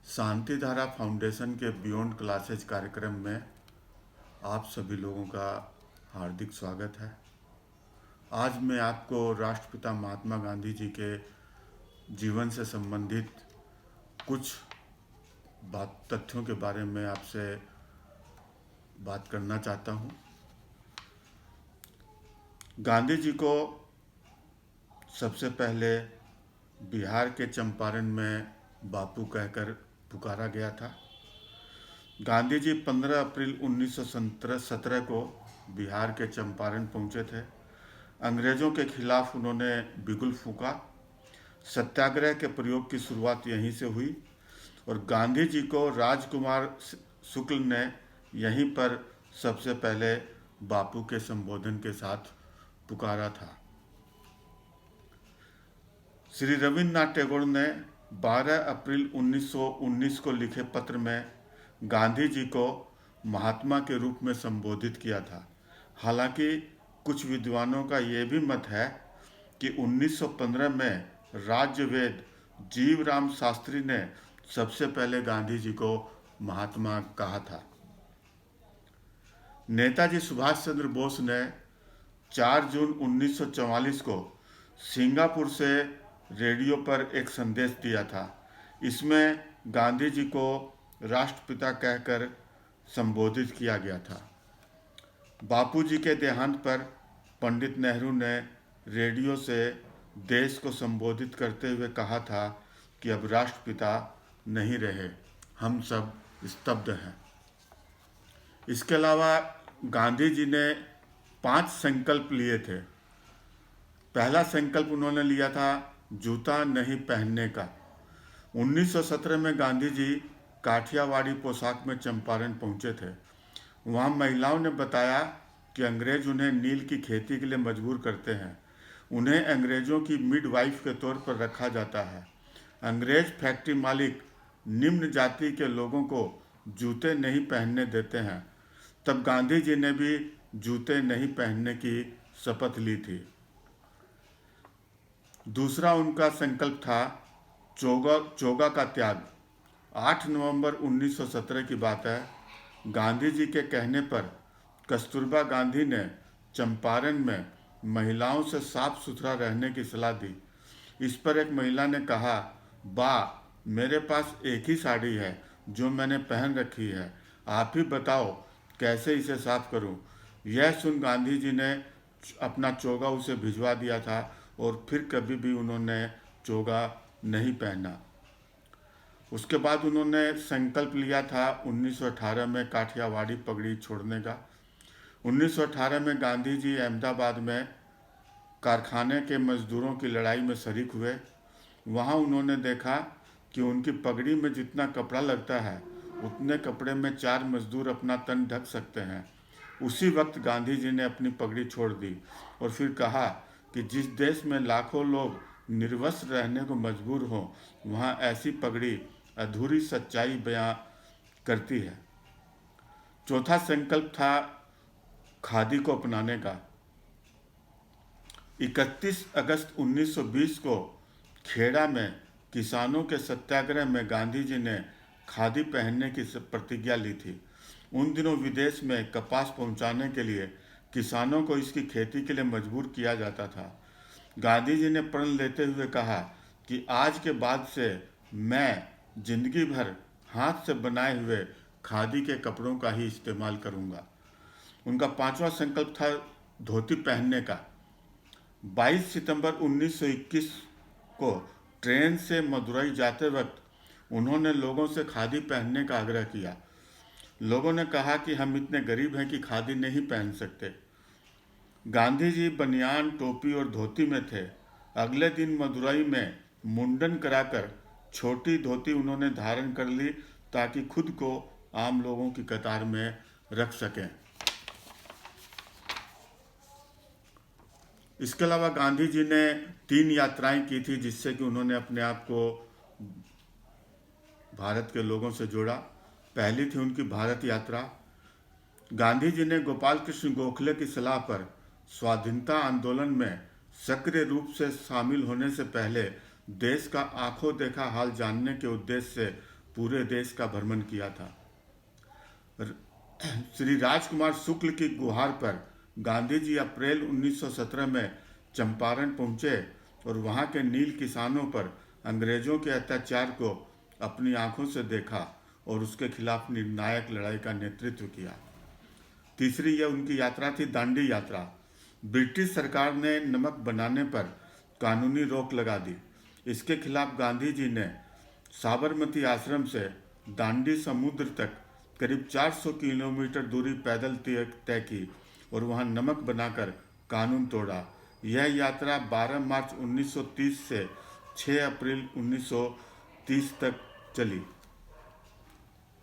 शांति धारा फाउंडेशन के beyond classes कार्यक्रम में आप सभी लोगों का हार्दिक स्वागत है। आज मैं आपको राष्ट्रपिता महात्मा गांधी जी के जीवन से संबंधित कुछ तथ्यों के बारे में आपसे बात करना चाहता हूँ। गांधी जी को सबसे पहले बिहार के चंपारण में बापू कहकर पुकारा गया था। गांधी जी 15 अप्रैल 1917 को बिहार के चंपारण पहुंचे थे। अंग्रेज़ों के खिलाफ उन्होंने बिगुल फूंका। सत्याग्रह के प्रयोग की शुरुआत यहीं से हुई और गांधी जी को राजकुमार शुक्ल ने यहीं पर सबसे पहले बापू के संबोधन के साथ पुकारा था। श्री रविन्द्रनाथ टैगोर ने 12 अप्रैल 1919 को लिखे पत्र में गांधी जी को महात्मा के रूप में संबोधित किया था। हालांकि कुछ विद्वानों का ये भी मत है कि 1915 में राज्यवेद जीवराम शास्त्री ने सबसे पहले गांधी जी को महात्मा कहा था। नेताजी सुभाष चंद्र बोस ने 4 जून 1944 को सिंगापुर से रेडियो पर एक संदेश दिया था। इसमें गांधी जी को राष्ट्रपिता कहकर संबोधित किया गया था। बापूजी के देहांत पर पंडित नेहरू ने रेडियो से देश को संबोधित करते हुए कहा था कि अब राष्ट्रपिता नहीं रहे, हम सब स्तब्ध हैं। इसके अलावा गांधी जी ने 5 संकल्प लिए थे। पहला संकल्प उन्होंने लिया था जूता नहीं पहनने का। 1917 में गांधी जी काठियावाड़ी पोशाक में चंपारण पहुंचे थे। वहां महिलाओं ने बताया कि अंग्रेज उन्हें नील की खेती के लिए मजबूर करते हैं। उन्हें अंग्रेजों की मिडवाइफ के तौर पर रखा जाता है। अंग्रेज फैक्ट्री मालिक निम्न जाति के लोगों को जूते नहीं पहनने देते हैं। तब गांधी जी ने भी जूते नहीं पहनने की शपथ ली थी। दूसरा उनका संकल्प था चोगा का त्याग। 8 नवंबर 1917 की बात है। गांधी जी के कहने पर कस्तूरबा गांधी ने चंपारण में महिलाओं से साफ सुथरा रहने की सलाह दी। इस पर एक महिला ने कहा, वाह, मेरे पास एक ही साड़ी है जो मैंने पहन रखी है, आप ही बताओ कैसे इसे साफ करूं। यह सुन गांधी जी ने अपना चोगा उसे भिजवा दिया था और फिर कभी भी उन्होंने चोगा नहीं पहना। उसके बाद उन्होंने संकल्प लिया था 1918 में काठियावाड़ी पगड़ी छोड़ने का। 1918 में गांधी जी अहमदाबाद में कारखाने के मजदूरों की लड़ाई में शरीक हुए। वहां उन्होंने देखा कि उनकी पगड़ी में जितना कपड़ा लगता है उतने कपड़े में 4 मजदूर अपना तन ढक सकते हैं। उसी वक्त गांधी जी ने अपनी पगड़ी छोड़ दी और फिर कहा कि जिस देश में लाखों लोग निर्वस्त्र रहने को मजबूर हों, वहाँ ऐसी पगड़ी अधूरी सच्चाई बयां करती है। चौथा संकल्प था खादी को अपनाने का। 31 अगस्त 1920 को खेड़ा में किसानों के सत्याग्रह में गांधी जी ने खादी पहनने की प्रतिज्ञा ली थी। उन दिनों विदेश में कपास पहुंचाने के लिए किसानों को इसकी खेती के लिए मजबूर किया जाता था। गांधी जी ने प्रण लेते हुए कहा कि आज के बाद से मैं जिंदगी भर हाथ से बनाए हुए खादी के कपड़ों का ही इस्तेमाल करूंगा। उनका 5वां संकल्प था धोती पहनने का। 22 सितंबर 1921 को ट्रेन से मदुरई जाते वक्त उन्होंने लोगों से खादी पहनने का आग्रह किया। लोगों ने कहा कि हम इतने गरीब हैं कि खादी नहीं पहन सकते। गांधी जी बनियान, टोपी और धोती में थे। अगले दिन मदुरई में मुंडन कराकर छोटी धोती उन्होंने धारण कर ली ताकि खुद को आम लोगों की कतार में रख सकें। इसके अलावा गांधी जी ने 3 यात्राएं की थी जिससे कि उन्होंने अपने आप को भारत के लोगों से जोड़ा। पहली थी उनकी भारत यात्रा। गांधी जी ने गोपाल कृष्ण गोखले की सलाह पर स्वाधीनता आंदोलन में सक्रिय रूप से शामिल होने से पहले देश का आंखों देखा हाल जानने के उद्देश्य से पूरे देश का भ्रमण किया था। श्री राजकुमार शुक्ल की गुहार पर गांधी जी अप्रैल 1917 में चंपारण पहुंचे और वहां के नील किसानों पर अंग्रेजों के अत्याचार को अपनी आंखों से देखा और उसके खिलाफ निर्णायक लड़ाई का नेतृत्व किया। तीसरी यह उनकी यात्रा थी दांडी यात्रा। ब्रिटिश सरकार ने नमक बनाने पर कानूनी रोक लगा दी। इसके खिलाफ गांधी जी ने साबरमती आश्रम से दांडी समुद्र तक करीब 400 किलोमीटर दूरी पैदल तय की और वहां नमक बनाकर कानून तोड़ा। यह यात्रा 12 मार्च 1930 से 6 अप्रैल 1930 तक चली।